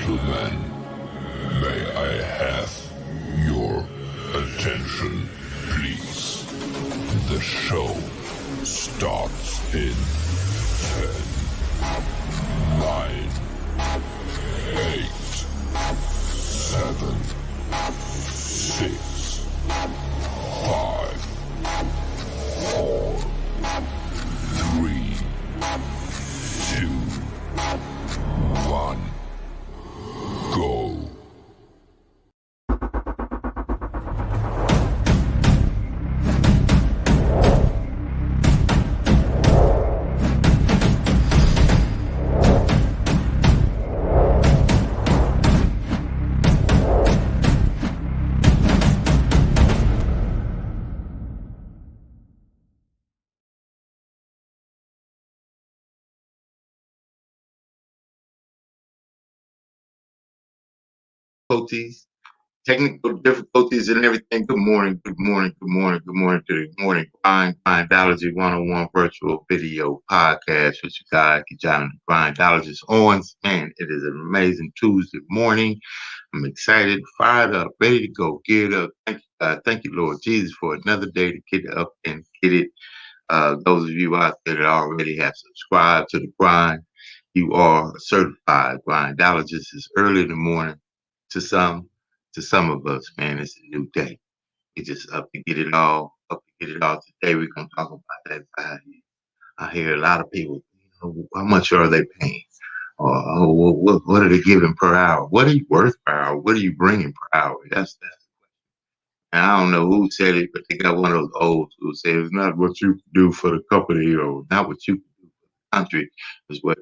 gentlemen, may I have your attention, please? The show starts in 10, 9, 8, 7, 6, 5, 4, 3, 2, 1, go. Technical difficulties and everything. Good morning to the Morning Grind Grindology101 virtual video podcast with your guy, KeJohnna Grindologist101. Man, it is an amazing Tuesday morning. I'm excited, fired up, ready to go, geared up. Thank you, Lord Jesus, for another day to get up and get it. Those of you out there that already have subscribed to the grind, you are a certified grindologist. It's early in the morning to some of us, man. It's a new day. We just up to get it all, Today we're gonna talk about that value. I hear a lot of people, how much are they paying? Or what are they giving per hour? What are you worth per hour? What are you bringing per hour? That's and I don't know who said it, but they got one of those old who say it's not what you can do for the company or not what you can do for the country, is what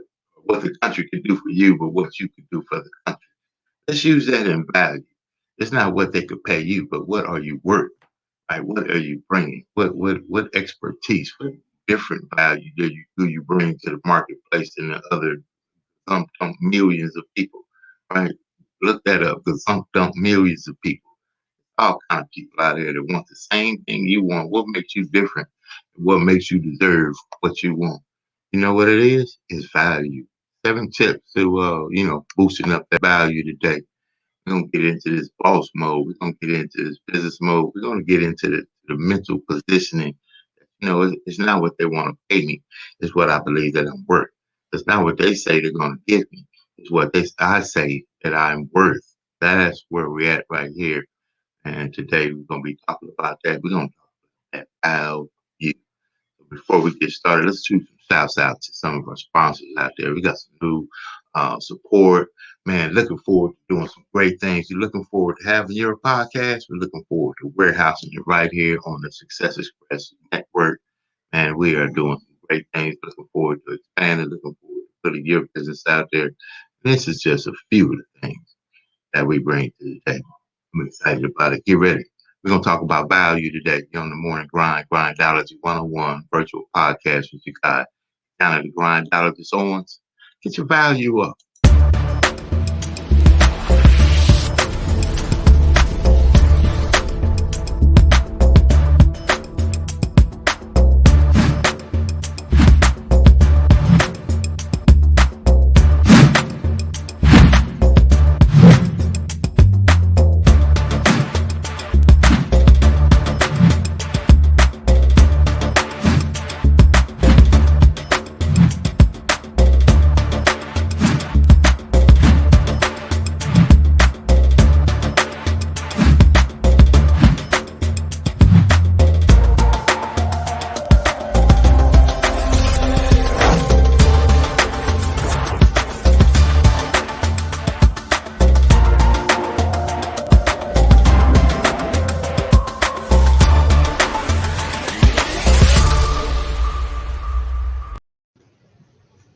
the country can do for you, but what you can do for the country. Let's use that in value. It's not what they could pay you, but what are you worth? Right? What are you bringing? What expertise, what different value do you bring to the marketplace than the other millions of people? Right? Look that up, because millions of people, all kind of people out there that want the same thing you want. What makes you different? What makes you deserve what you want? You know what it is? It's value. 7 tips to boosting up that value today. We're gonna get into this boss mode. We're gonna get into this business mode. We're gonna get into the mental positioning. It's not what they want to pay me. It's what I believe that I'm worth. It's not what they say they're gonna give me. It's what I say that I'm worth. That's where we're at right here. And today we're gonna be talking about that. We're gonna talk about that value. Before we get started, let's shoot some shouts out to some of our sponsors out there. We got some new support. Man, looking forward to doing some great things. You're looking forward to having your podcast. We're looking forward to warehousing you right here on the Success Express Network. And we are doing some great things. Looking forward to expanding. Looking forward to putting your business out there. This is just a few of the things that we bring to the table. I'm excited about it. Get ready. We're going to talk about value today. You're on the Morning Grind Grindology101 virtual podcast with you guys. Kind of the Grindologist Owens. Get your value up.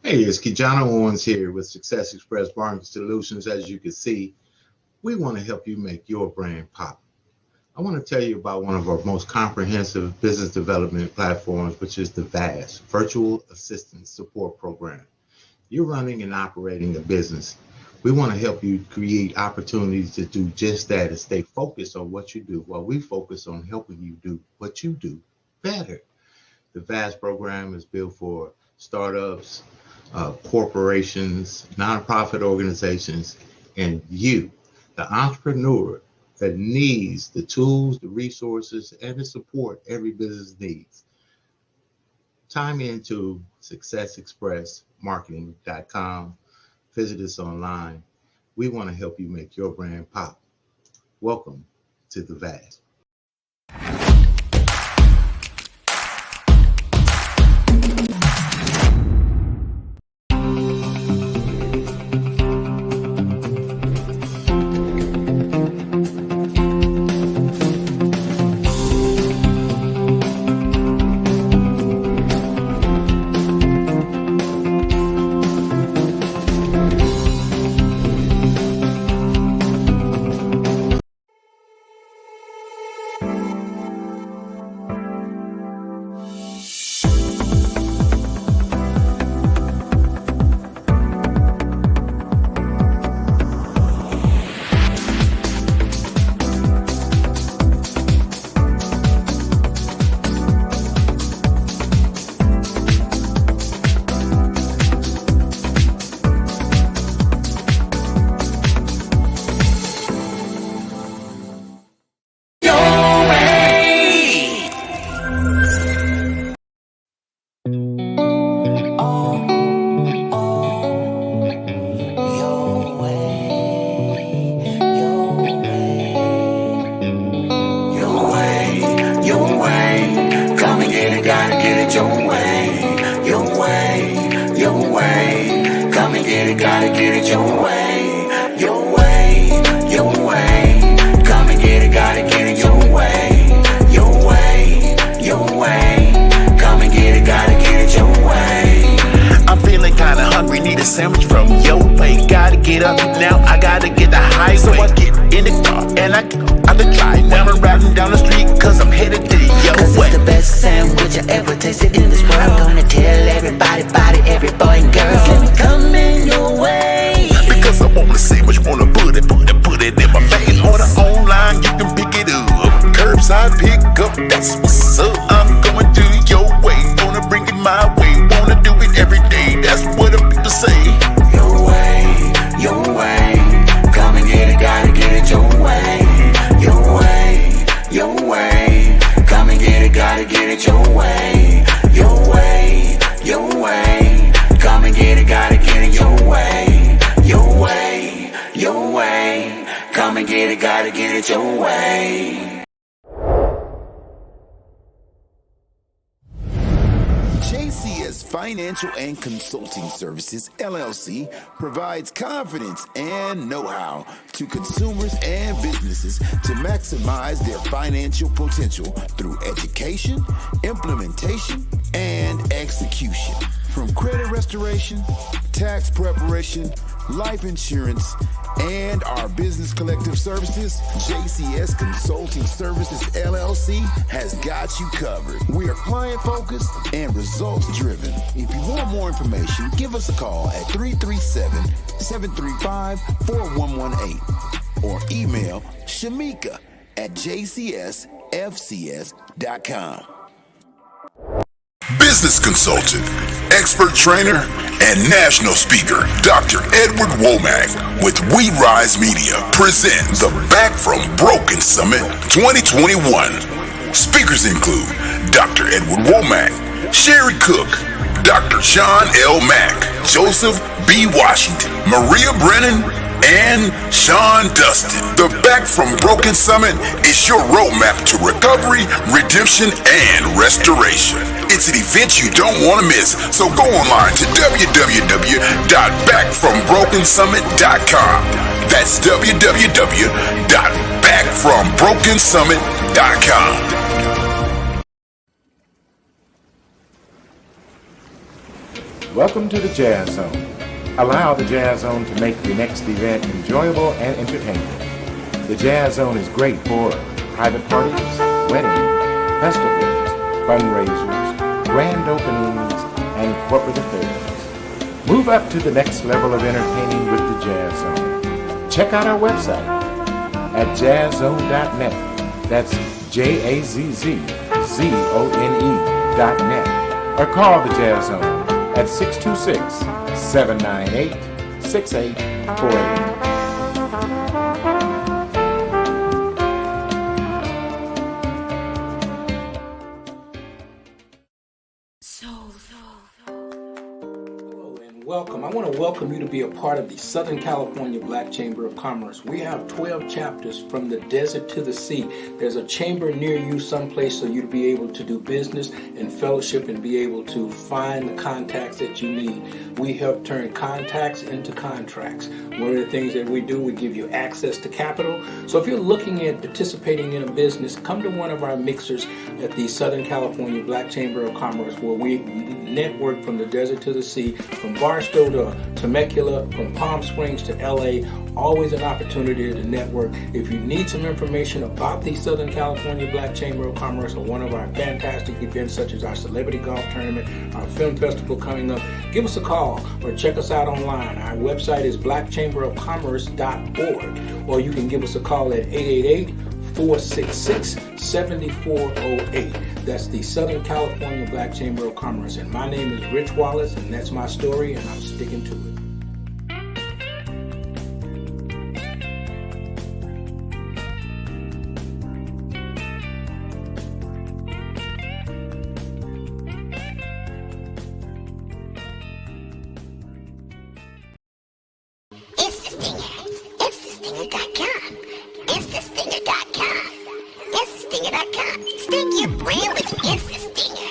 Hey, it's KeJohnna Owens here with Success Express Marketing Solutions. As you can see, we want to help you make your brand pop. I want to tell you about one of our most comprehensive business development platforms, which is the VAS, Virtual Assistant Support Program. You're running and operating a business. We want to help you create opportunities to do just that and stay focused on what you do while we focus on helping you do what you do better. The VAS program is built for startups, corporations, nonprofit organizations, and you, the entrepreneur that needs the tools, the resources, and the support every business needs. Time into successexpressmarketing.com. Visit us online. We want to help you make your brand pop. Welcome to the Vast. Sandwich from your plate. Gotta get up now, I gotta get the highway. So I get in the car and I get out the drive. Now I'm riding down the street cause I'm headed to your way. Cause it's the best sandwich I ever tasted in this world. I'm gonna tell everybody about it, every boy and girl. Let me come in your way. Because I want the sandwich, wanna put it in my face. Order online, you can pick it up. Curbside pick up, that's what's up. I'm going to your way, wanna bring it my way. Wanna do it every day, that's what I'm to say. Your way, come and get it, gotta get it your way. Your way, come and get it, gotta get it your way. Your way, come and get it, gotta get it your way. Your way, come and get it, gotta get it your way. JCS Financial and Consulting Services, LLC, provides confidence and know-how to consumers and businesses to maximize their financial potential through education, implementation, and execution. From credit restoration, tax preparation, life insurance, and our business collective services, JCS Consulting Services LLC has got you covered. We are client-focused and results-driven. If you want more information, give us a call at 337-735-4118 or email shamika@jcsfcs.com. Business consultant, expert trainer, and national speaker, Dr. Edward Womack with We Rise Media present the Back from Broken Summit 2021. Speakers include Dr. Edward Womack, Sherry Cook, Dr. John L. Mack, Joseph B. Washington, Maria Brennan, and Sean Dustin. The Back from Broken Summit is your roadmap to recovery, redemption, and restoration. It's an event you don't want to miss, so go online to www.backfrombrokensummit.com. That's www.backfrombrokensummit.com. Welcome to the Jazz Zone. Allow the Jazz Zone to make the next event enjoyable and entertaining. The Jazz Zone is great for private parties, weddings, festivals, fundraisers, grand openings, and corporate affairs. Move up to the next level of entertaining with the Jazz Zone. Check out our website at jazzzone.net. That's JAZZZONE.net. Or call the Jazz Zone at 626-798-6848. welcome you to be a part of the Southern California Black Chamber of Commerce. We have 12 chapters from the desert to the sea. There's a chamber near you someplace so you to be able to do business and fellowship and be able to find the contacts that you need. We help turn contacts into contracts. One of the things that we do, we give you access to capital. So if you're looking at participating in a business, come to one of our mixers at the Southern California Black Chamber of Commerce, where we network from the desert to the sea, from Barstow to Temecula, from Palm Springs to LA. Always an opportunity to network. If you need some information about the Southern California Black Chamber of Commerce or one of our fantastic events such as our Celebrity Golf Tournament, our film festival coming up, give us a call or check us out online. Our website is blackchamberofcommerce.org, or you can give us a call at 888-466-7408. That's the Southern California Black Chamber of Commerce. And my name is Rich Wallace, and that's my story, and I'm sticking to it. Sting your brain with Instant Stinger.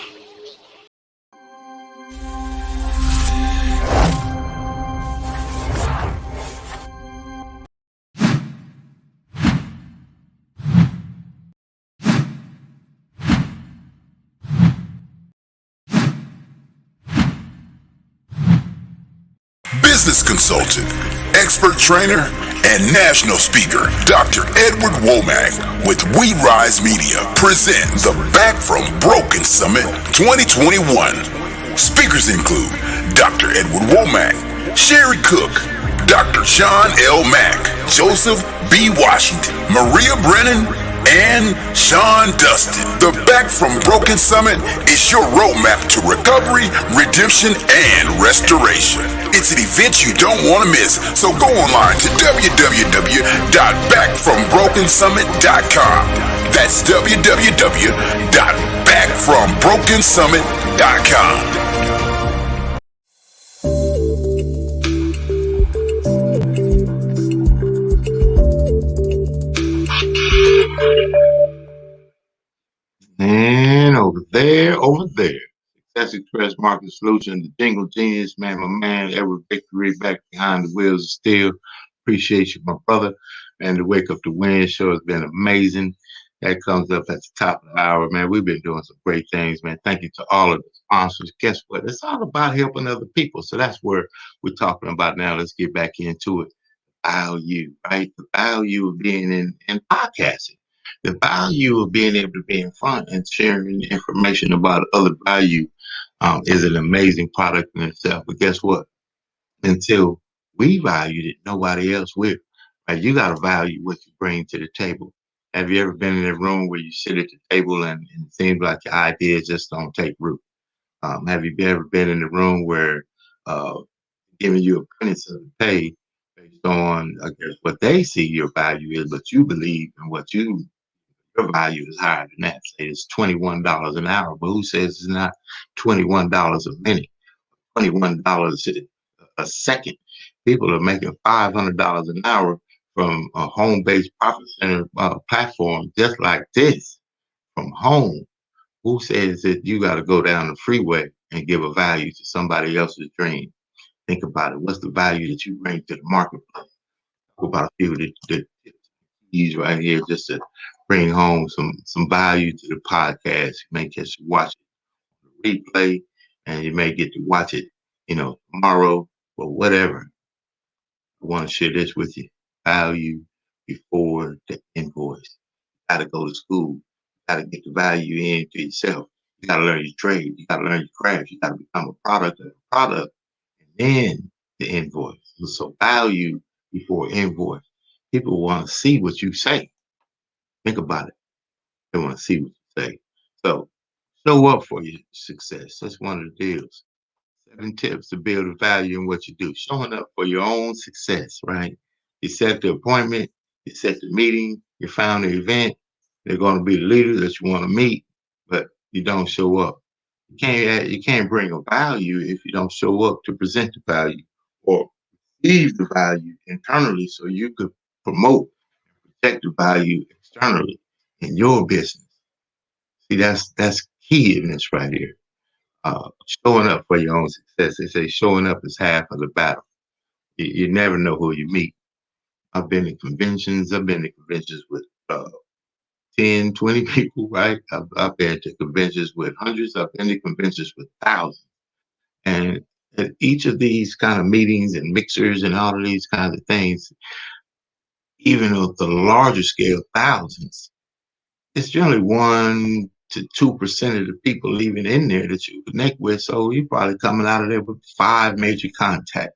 Business consultant, expert trainer, and national speaker, Dr. Edward Womack with We Rise Media present the Back from Broken Summit 2021. Speakers include Dr. Edward Womack, Sherry Cook, Dr. Sean L. Mack, Joseph B. Washington, Maria Brennan, and Sean Dustin. The Back from Broken Summit is your roadmap to recovery, redemption, and restoration. It's an event you don't want to miss, so go online to www.backfrombrokensummit.com. That's www.backfrombrokensummit.com. And over there, Success Express Market Solution, the Jingle Genius, man, my man, Edward Victory back behind the wheels of steel. Appreciate you, my brother. And the Wake Up to Win show has been amazing. That comes up at the top of the hour, man. We've been doing some great things, man. Thank you to all of the sponsors. Guess what? It's all about helping other people. So that's where we're talking about now. Let's get back into it. Value, right? The value of being in podcasting. The value of being able to be in front and sharing information about other value is an amazing product in itself. But guess what? Until we valued it, nobody else will. Right? You got to value what you bring to the table. Have you ever been in a room where you sit at the table and it seems like your ideas just don't take root? Have you ever been in a room where giving you a penance of the pay based on, I guess, what they see your value is, but you believe in what your value is higher than that. Say it's $21 an hour, but who says it's not $21 a minute, $21 a second? People are making $500 an hour from a home-based profit center platform just like this from home. Who says that you got to go down the freeway and give a value to somebody else's dream? Think about it. What's the value that you bring to the marketplace? Talk about a few of the keys right here just to bring home some value to the podcast. You may get to watch it on the replay, and you may get to watch it, tomorrow or whatever. I want to share this with you. Value before the invoice. You got to go to school. You got to get the value into yourself. You got to learn your trade. You got to learn your craft. You got to become a product of the product, and then the invoice. So value before invoice. People want to see what you say. Think about it. They want to see what you say. So show up for your success. That's one of the deals. 7 tips to build a value in what you do. Showing up for your own success, right? You set the appointment, you set the meeting, you found the event. They're going to be the leaders that you want to meet, but you don't show up. You can't bring a value if you don't show up to present the value or leave the value internally so you could promote and protect the value externally in your business. See, that's key in this right here. Showing up for your own success. They say showing up is half of the battle. You never know who you meet. I've been to conventions. I've been to conventions with 10, 20 people, right? I've been to conventions with hundreds. I've been to conventions with thousands. And at each of these kind of meetings and mixers and all of these kinds of things, even at the larger scale, thousands, it's generally 1 to 2% of the people leaving in there that you connect with. So you're probably coming out of there with 5 major contacts.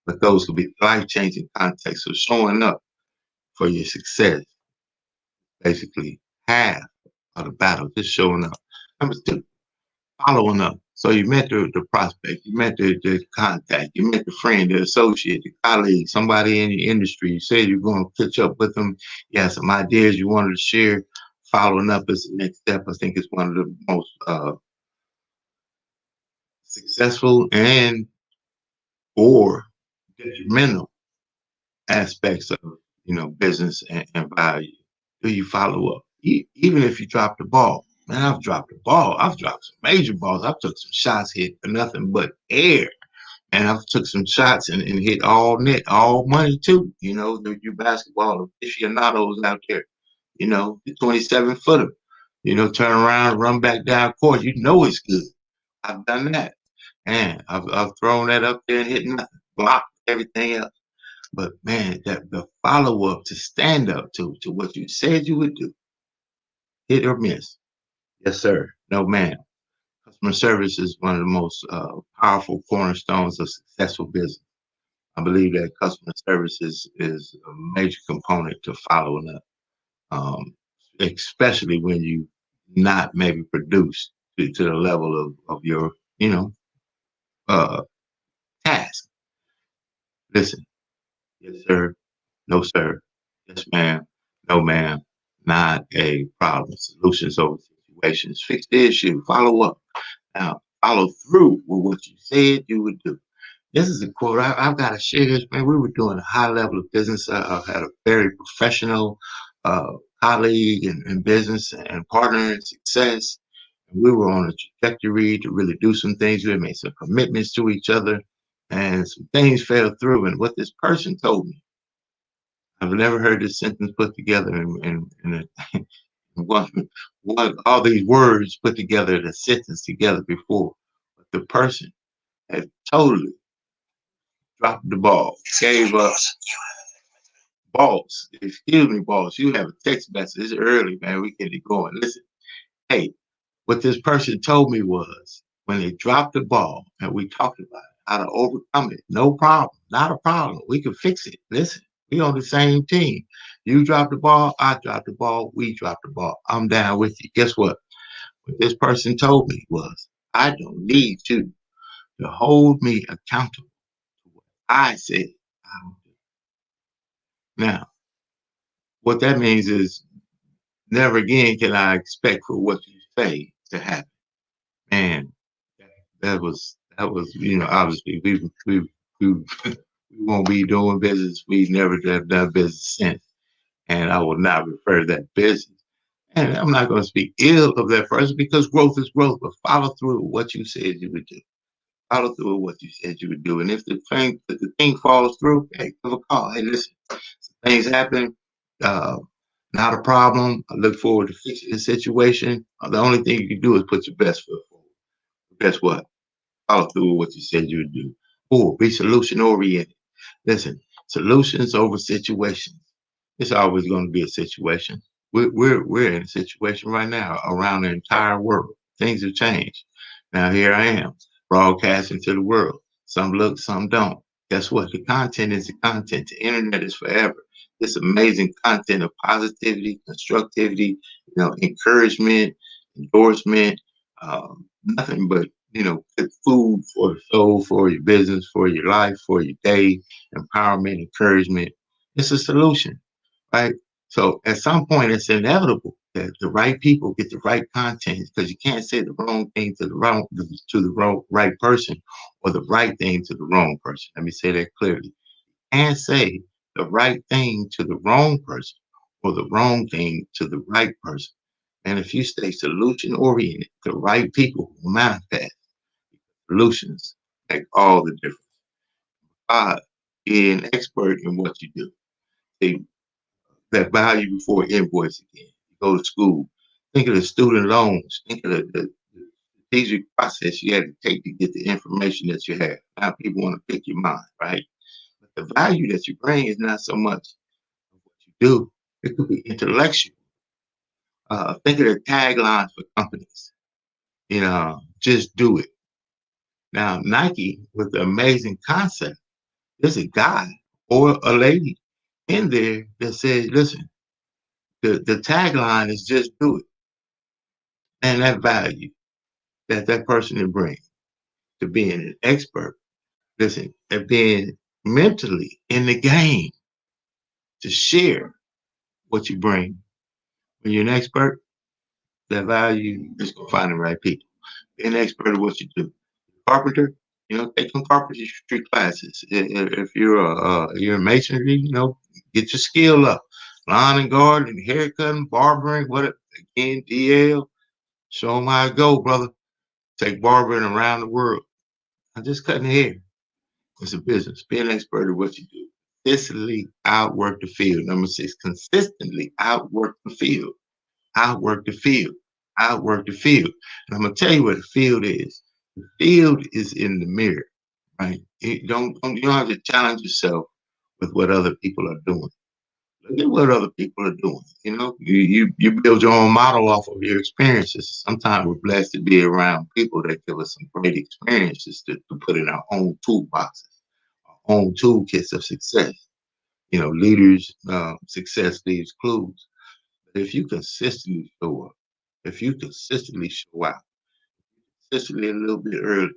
But those could be life-changing contacts. So showing up for your success, basically half of the battle, just showing up. Number 2, following up. So you met the prospect, you met the contact, you met the friend, the associate, the colleague, somebody in your industry. You said you're going to catch up with them. You had some ideas you wanted to share. Following up is the next step. I think it's one of the most successful and or detrimental aspects of business and value. Do you follow up? Even if you drop the ball. Man, I've dropped the ball. I've dropped some major balls. I've took some shots, hit for nothing but air. And I've took some shots and hit all net, all money too. You basketball aficionados out there, the 27-footer, turn around, run back down court. It's good. I've done that. And I've thrown that up there and hit nothing, blocked everything else. But man, the follow up to stand up to what you said you would do, hit or miss. Yes, sir. No, ma'am. Customer service is one of the most powerful cornerstones of successful business. I believe that customer service is a major component to following up, especially when you not maybe produce to the level of your, task. Listen, yes, sir. No, sir. Yes, ma'am. No, ma'am. Not a problem. Solutions over situations. Fix the issue. Follow up. Now, follow through with what you said you would do. This is a quote. I've got to share this, man. We were doing a high level of business. I had a very professional colleague in business and partner in success. And we were on a trajectory to really do some things. We had made some commitments to each other, and some things fell through. And what this person told me, I've never heard this sentence put together in one all these words put together in a sentence together before. But the person had totally dropped the ball, gave up. Boss, excuse me, boss, you have a text message. It's early, man. We get it going. Listen, hey, what this person told me was when they dropped the ball and we talked about it, how to overcome it. No problem. Not a problem. We can fix it. Listen, we on the same team. You drop the ball, I drop the ball, we drop the ball. I'm down with you. Guess what? What this person told me was, I don't need you to hold me accountable to what I said I would do. Now, what that means is never again can I expect for what you say to happen. Man, that was obviously we won't be doing business. We never have done business since, and I will not refer to that business. And I'm not going to speak ill of that person because growth is growth. But follow through with what you said you would do. Follow through with what you said you would do. And if the thing falls through, hey, give a call. Hey, listen, things happen. Not a problem. I look forward to fixing the situation. The only thing you can do is put your best foot forward. Guess what? Follow through with what you said you would do. Or be solution oriented. Listen, solutions over situations. It's always going to be a situation. We're in a situation right now around the entire world. Things have changed. Now here I am broadcasting to the world. Some look, some don't. Guess what? The content is the content. The internet is forever. This amazing content of positivity, constructivity, encouragement, endorsement, nothing but, good food for the soul, for your business, for your life, for your day, empowerment, encouragement. It's a solution, right? So at some point, it's inevitable that the right people get the right content, because you can't say the wrong thing to the right person, or the right thing to the wrong person. Let me say that clearly. You can't say the right thing to the wrong person, or the wrong thing to the right person. And if you stay solution oriented, the right people will manifest. Solutions make all the difference. Be an expert in what you do. See, that value before invoice again. You go to school. Think of the student loans. Think of the strategic process you had to take to get the information that you have. Now people want to pick your mind, right? But the value that you bring is not so much of what you do. It could be intellectual. Think of the taglines for companies. Just do it. Now, Nike, with the amazing concept, there's a guy or a lady in there that says, listen, the tagline is just do it. And that value that person will bring to being an expert, listen, and being mentally in the game to share what you bring. When you're an expert, that value is going to find the right people. Be an expert at what you do. Carpenter, take some carpentry classes. If you're a masonry, get your skill up. Lawn and garden, haircutting, barbering, whatever. Again, DL, show them how it go, brother. Take barbering around the world. I'm just cutting hair. It's a business. Be an expert at what you do. Consistently outwork the field. Number 6, consistently outwork the field. Outwork the field. Outwork the field. And I'm going to tell you what the field is. The field is in the mirror, right? You don't have to challenge yourself with what other people are doing. Look at what other people are doing. You build your own model off of your experiences. Sometimes we're blessed to be around people that give us some great experiences to put in our own toolboxes, our own toolkits of success. Leaders, success leaves clues. But if you consistently show up, if you consistently show out, consistently a little bit earlier,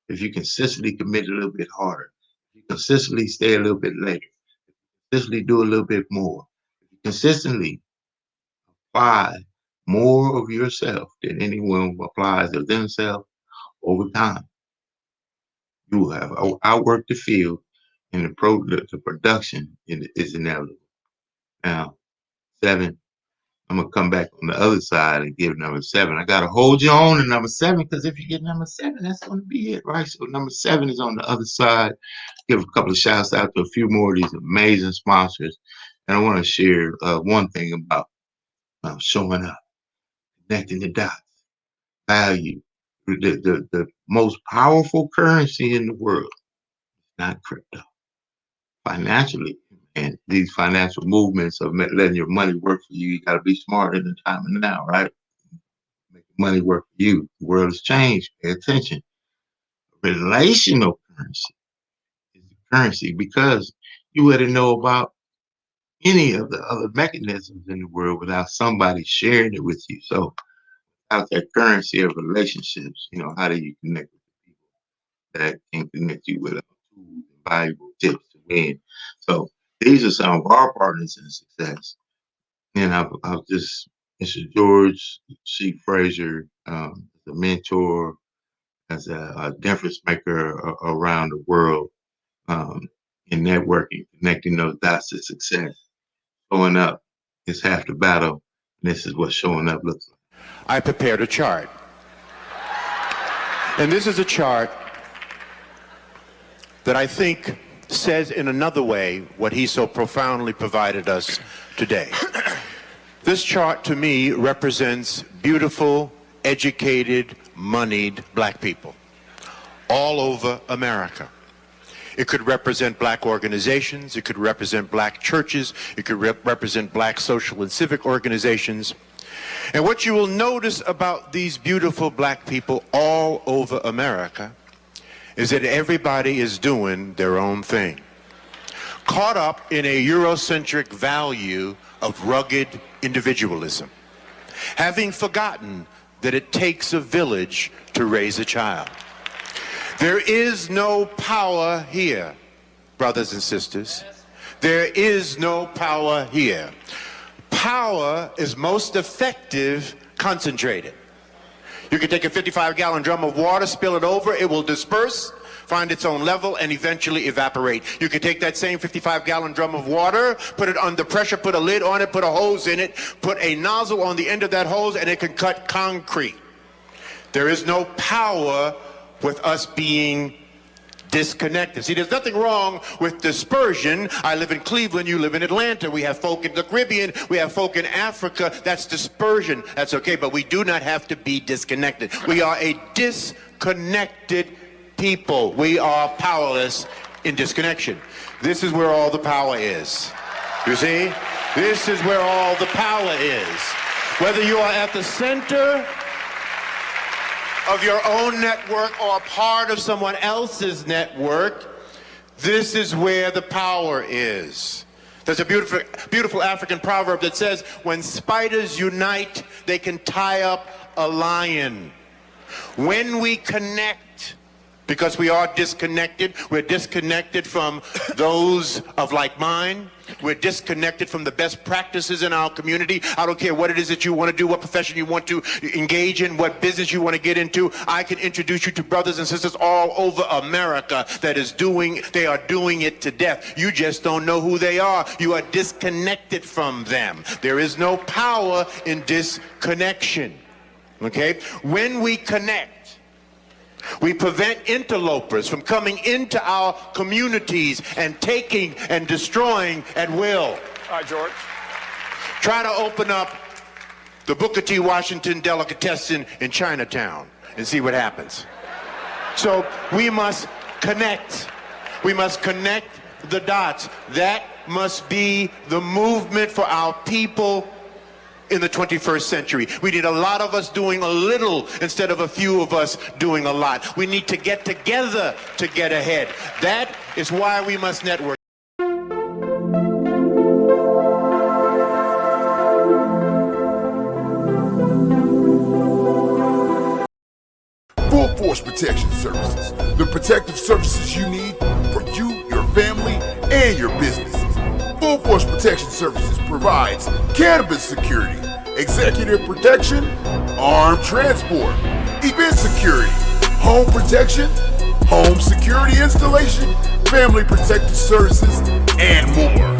if you consistently commit a little bit harder, if you consistently stay a little bit later, consistently do a little bit more, if you consistently apply more of yourself than anyone applies of themselves over time, you will have outworked the field, and the production is inevitable. Now, 7, I'm going to come back on the other side and give number 7. I got to hold you on to number 7, because if you get number 7, that's going to be it, right? So number 7 is on the other side. Give a couple of shouts out to a few more of these amazing sponsors. And I want to share one thing about showing up, connecting the dots, value. The most powerful currency in the world is not crypto. Financially, and these financial movements of letting your money work for you, you got to be smart in the time of now, right? Make money work for you. The world has changed. Pay attention. Relational currency is the currency, because you wouldn't know about any of the other mechanisms in the world without somebody sharing it with you. So without that currency of relationships, how do you connect with the people that can connect you with tools and valuable tips to win? So these are some of our partners in success. And I'll just, Mr. George C. Frazier, the mentor, as a difference maker around the world, in networking, connecting those dots to success. Showing up is half the battle. And this is what showing up looks like. I prepared a chart. And this is a chart that I think says in another way what he so profoundly provided us today. This chart to me represents beautiful, educated, moneyed black people all over America. It could represent black organizations, it could represent black churches, it could represent black social and civic organizations. And what you will notice about these beautiful black people all over America is that everybody is doing their own thing, caught up in a Eurocentric value of rugged individualism, having forgotten that it takes a village to raise a child. There is no power here, brothers and sisters. There is no power here. Power is most effective concentrated. You can take a 55-gallon drum of water, spill it over, it will disperse, find its own level, and eventually evaporate. You can take that same 55-gallon drum of water, put it under pressure, put a lid on it, put a hose in it, put a nozzle on the end of that hose, and it can cut concrete. There is no power with us being disconnected. See, there's nothing wrong with dispersion. I live in Cleveland, you live in Atlanta. We have folk in the Caribbean, we have folk in Africa. That's dispersion. That's okay, but we do not have to be disconnected. We are a disconnected people. We are powerless in disconnection. This is where all the power is. You see? This is where all the power is. Whether you are at the center of your own network or part of someone else's network, this is where the power is. There's a beautiful African proverb that says, when spiders unite, they can tie up a lion. When we connect, because we are disconnected, we're disconnected from those of like mind. We're disconnected from the best practices in our community. I don't care what it is that you want to do, what profession you want to engage in, what business you want to get into. I can introduce you to brothers and sisters all over America they are doing it to death. You just don't know who they are. You are disconnected from them. There is no power in disconnection. Okay? When we connect, we prevent interlopers from coming into our communities and taking and destroying at will. All right, George. Try to open up the Booker T. Washington delicatessen in Chinatown and see what happens. So we must connect. We must connect the dots. That must be the movement for our people in the 21st century. We need a lot of us doing a little instead of a few of us doing a lot. We need to get together to get ahead. That is why we must network. Full Force Protection Services, the protective services you need for you, your family, and your businesses. Full Force Protection Services provides cannabis security, executive protection, armed transport, event security, home protection, home security installation, family protective services, and more.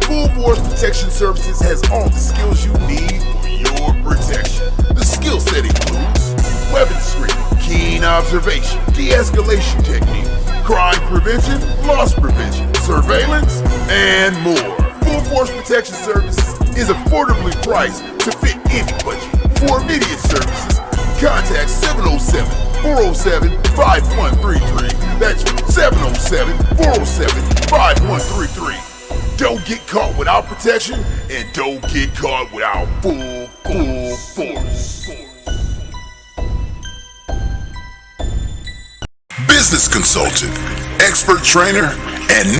Full Force Protection Services has all the skills you need for your protection. The skill set includes weapon screening, keen observation, de-escalation technique, crime prevention, loss prevention, surveillance, and more. Full Force Protection Services is affordably priced to fit any budget. For immediate services, contact 707-407-5133. That's 707-407-5133. Don't get caught without protection, and don't get caught without full force. Business consultant, expert trainer, and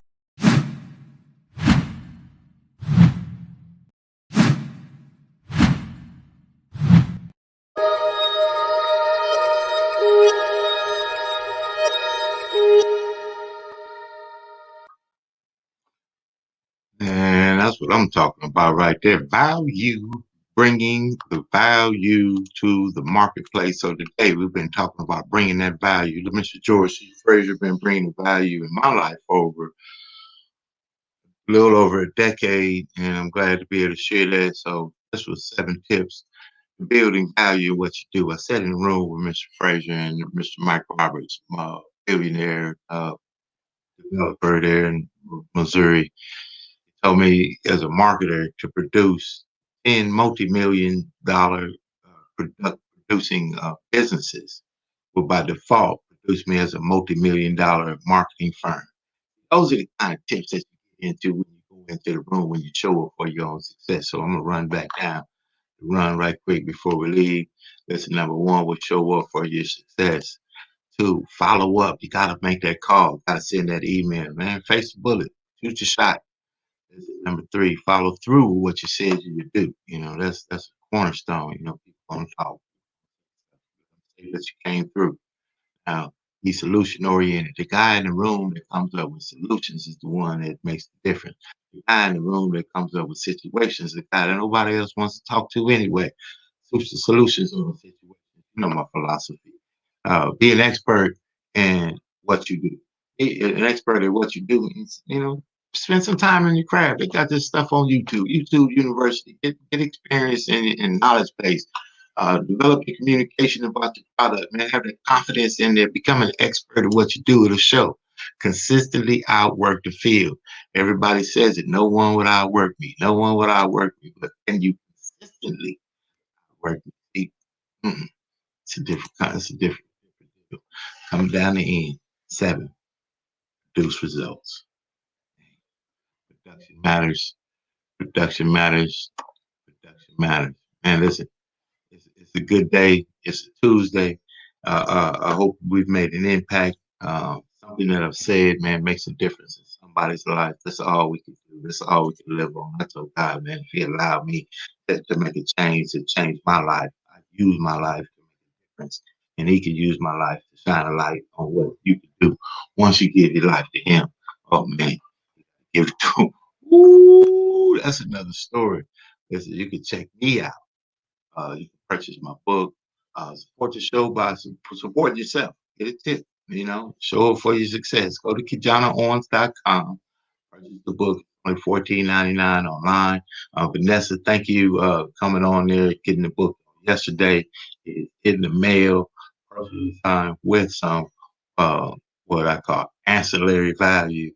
And that's what I'm talking about right there. Value, bringing the value to the marketplace. So today we've been talking about bringing that value. Mr. George C. Frazier been bringing the value in my life over a little over a decade, and I'm glad to be able to share that. So this was 7 tips to building value in what you do. I sat in the room with Mr. Frazier and Mr. Mike Roberts, billionaire developer there in Missouri. Told me as a marketer to produce 10 multi-million-dollar producing businesses will by default produce me as a multi-million-dollar marketing firm. Those are the kind of tips that you get into when you go into the room, when you show up for your own success. So I'm going to run back down, run right quick before we leave. That's number 1, will show up for your success. 2, follow up. You got to make that call. Got to send that email, man. Face the bullet. Shoot your shot. Number 3, follow through with what you said you would do. You know, that's a cornerstone. You know, people don't talk. Say that you came through. Now, be solution oriented. The guy in the room that comes up with solutions is the one that makes the difference. the guy in the room that comes up with situations, the guy that nobody else wants to talk to anyway. Solutions on the situation. You know my philosophy. Be an expert in what you do. Be an expert at what you do. Spend some time in your craft. They got this stuff on YouTube. YouTube University. Get experience in knowledge base. Develop your communication about your product, man. Have that confidence in there. Become an expert at what you do. It'll show. Consistently outwork the field. Everybody says it. No one would outwork me. No one would outwork me. But can you consistently outwork me? It's a different kind. It's a different deal. Come down the end. 7. Produce results. Production matters. Production matters. Production matters. Man, listen. It's a good day. It's a Tuesday. I hope we've made an impact. Something that I've said, man, makes a difference in somebody's life. That's all we can do. That's all we can live on. I told God, man, if He allowed me to make a change, to change my life, I use my life to make a difference. And He can use my life to shine a light on what you can do once you give your life to Him. Oh, man, give it to Him. Ooh, that's another story. Listen, you can check me out. You can purchase my book. Support the show by supporting yourself. Get a tip. Show up for your success. Go to KeJohnnaOwens.com. Purchase the book. Only $14.99 online. Vanessa, thank you coming on there, getting the book yesterday. It's in the mail. Personal time with some what I call ancillary value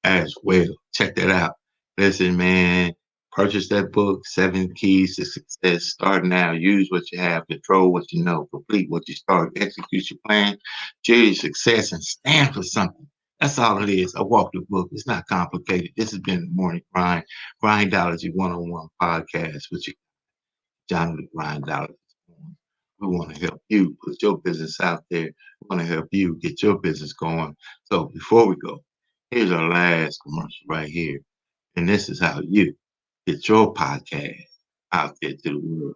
as well. Check that out. Listen, man. Purchase that book, 7 Keys to Success. Start now. Use what you have. Control what you know. Complete what you start. Execute your plan. Share your success and stand for something. That's all it is. I walk the book. It's not complicated. This has been the Morning Grind Grindology101 Podcast with you, John the Grindologist. We want to help you put your business out there. We want to help you get your business going. So before we go, here's our last commercial right here. And this is how you get your podcast out there to the world.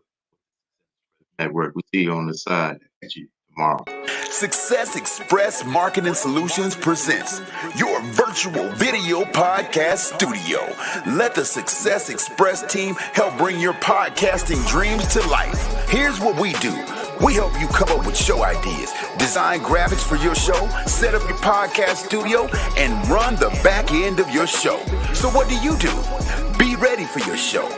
Network. We see you on the side. Catch you tomorrow. Success Express Marketing Solutions presents your virtual video podcast studio. Let the Success Express team help bring your podcasting dreams to life. Here's what we do. We help you come up with show ideas, design graphics for your show, set up your podcast studio, and run the back end of your show. So what do? Be ready for your show.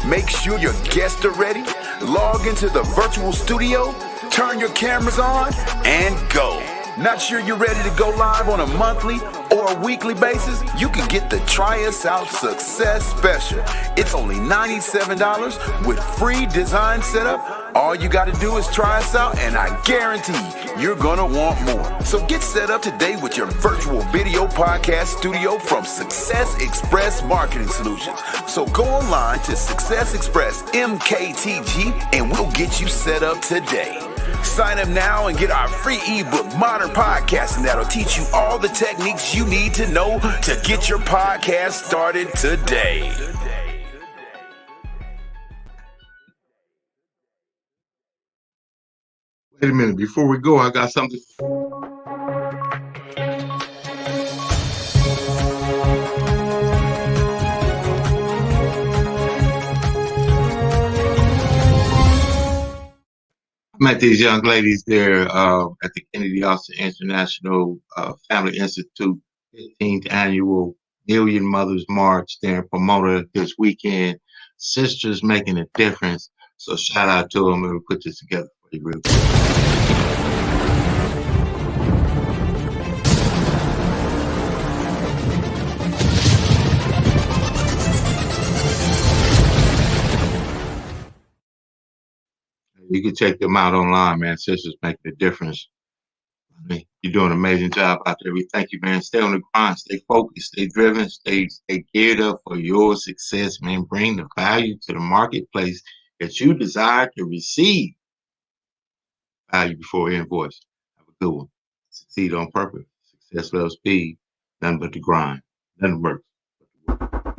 Make sure your guests are ready. Log into the virtual studio, turn your cameras on, and go. Not sure you're ready to go live on a monthly or a weekly basis? You can get the Try Us Out Success Special. It's only $97 with free design setup. All you got to do is try us out, and I guarantee you're going to want more. So get set up today with your virtual video podcast studio from Success Express Marketing Solutions. So go online to Success Express MKTG, and we'll get you set up today. Sign up now and get our free ebook, Modern Podcasting, that'll teach you all the techniques you need to know to get your podcast started today. Wait a minute. Before we go, I got something. Met these young ladies there at the Kennedy Austin International Family Institute 15th Annual Million Mothers March there in Pomona this weekend. Sisters making a difference. So shout out to them, and we'll put this together for you real quick. You can check them out online, man. Sisters making a difference. I mean, you're doing an amazing job out there. We thank you, man. Stay on the grind, stay focused, stay driven, stay geared up for your success, man. Bring the value to the marketplace that you desire to receive. Value before invoice. Have a good one. Succeed on purpose. Success loves speed. Nothing but the grind. Nothing but the work.